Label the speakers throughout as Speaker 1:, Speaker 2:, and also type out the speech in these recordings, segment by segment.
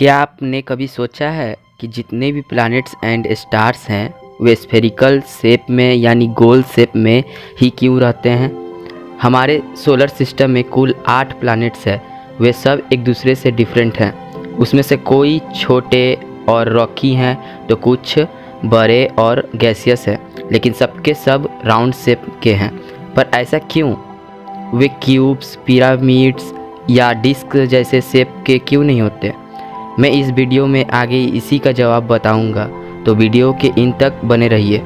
Speaker 1: क्या आपने कभी सोचा है कि जितने भी प्लैनेट्स एंड स्टार्स हैं वे स्फेरिकल शेप में यानी गोल शेप में ही क्यों रहते हैं। हमारे सोलर सिस्टम में कुल 8 प्लैनेट्स हैं। वे सब एक दूसरे से डिफरेंट हैं। उसमें से कोई छोटे और रॉकी हैं तो कुछ बड़े और गैसियस हैं, लेकिन सबके सब राउंड शेप के हैं। पर ऐसा क्यों? वे क्यूब्स, पिरामिड्स या डिस्क जैसे शेप के क्यों नहीं होते? मैं इस वीडियो में आगे इसी का जवाब बताऊंगा, तो वीडियो के इन तक बने रहिए।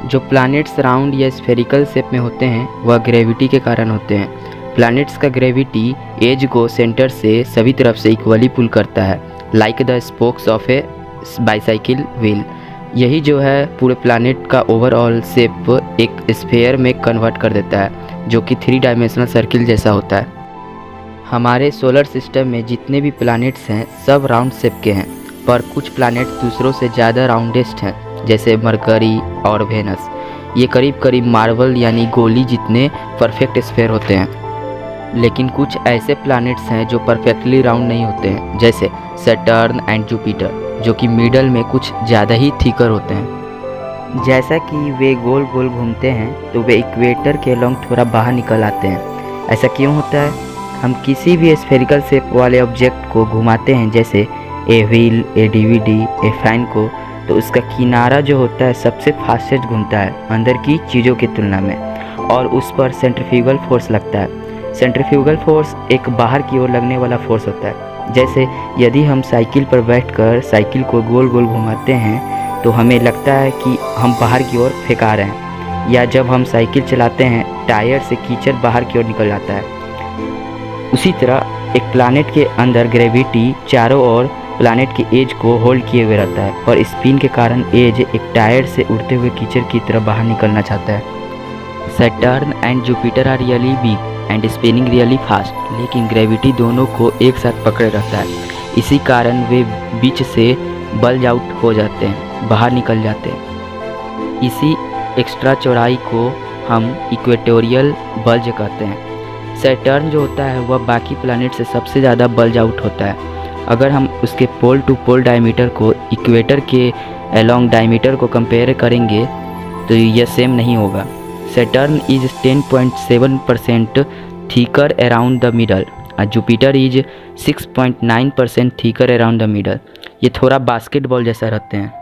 Speaker 1: जो प्लैनेट्स राउंड या स्फेरिकल शेप में होते हैं वह ग्रेविटी के कारण होते हैं। प्लैनेट्स का ग्रेविटी एज को सेंटर से सभी तरफ से इक्वली पुल करता है, like the spokes of A bicycle wheel. यही जो है पूरे प्लैनेट का ओवरऑल शेप एक स्फेयर में कन्वर्ट कर देता है, जो कि 3 डायमेंशनल सर्किल जैसा होता है। हमारे सोलर सिस्टम में जितने भी प्लैनेट्स हैं सब राउंड शेप के हैं, पर कुछ प्लैनेट्स दूसरों से ज़्यादा राउंडेस्ट हैं, जैसे मरकरी और वेनस। ये करीब करीब मार्बल यानी गोली जितने परफेक्ट स्फेयर होते हैं। लेकिन कुछ ऐसे प्लैनेट्स हैं जो परफेक्टली राउंड नहीं होते हैं, जैसे सैटर्न एंड जुपिटर, जो कि मिडल में कुछ ज़्यादा ही थिकर होते हैं। जैसा कि वे गोल गोल घूमते हैं तो वे इक्वेटर के अलोंग थोड़ा बाहर निकल आते हैं। ऐसा क्यों होता है? हम किसी भी स्फेरिकल शेप वाले ऑब्जेक्ट को घुमाते हैं, जैसे a wheel, A DVD, A fan को, तो उसका किनारा जो होता है सबसे फास्टेस्ट घूमता है अंदर की चीज़ों की तुलना में, और उस पर सेंट्रीफ्यूगल फोर्स लगता है। सेंट्रीफ्यूगल फोर्स एक बाहर की ओर लगने वाला फोर्स होता है। जैसे यदि हम साइकिल पर बैठकर साइकिल को गोल गोल घुमाते हैं तो हमें लगता है कि हम बाहर की ओर फेंका रहे हैं, या जब हम साइकिल चलाते हैं टायर से कीचड़ बाहर की ओर निकल जाता है। उसी तरह एक प्लैनेट के अंदर ग्रेविटी चारों ओर प्लैनेट के एज को होल्ड किए हुए रहता है, पर स्पिन के कारण एज एक टायर से उड़ते हुए कीचड़ की तरह बाहर निकलना चाहता है। Saturn and Jupiter are really big and spinning really fast, लेकिन ग्रेविटी दोनों को एक साथ पकड़े रहता है। इसी कारण वे बीच से बल्ज आउट हो जाते हैं, बाहर निकल जाते हैं। इसी एक्स्ट्रा चौड़ाई को हम इक्वेटोरियल बल्ज कहते हैं। सैटर्न जो होता है वह बाकी प्लैनेट से सबसे ज़्यादा बल्ज आउट होता है। अगर हम उसके पोल टू पोल डायमीटर को इक्वेटर के अलोंग डायमीटर को कंपेयर करेंगे तो यह सेम नहीं होगा। Saturn is 10.7% thicker around the middle और Jupiter is 6.9% thicker around the middle. ये थोड़ा बास्केटबॉल जैसा रहते हैं।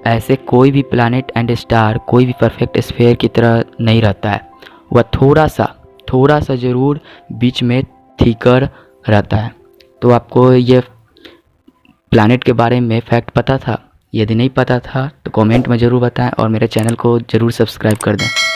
Speaker 1: ऐसे कोई भी प्लैनेट एंड स्टार कोई भी परफेक्ट स्फेयर की तरह नहीं रहता है। वह थोड़ा सा ज़रूर बीच में थिकर रहता है। तो आपको ये प्लैनेट के बारे में फैक्ट पता था? यदि नहीं पता था तो कमेंट में ज़रूर बताएं और मेरे चैनल को ज़रूर सब्सक्राइब कर दें।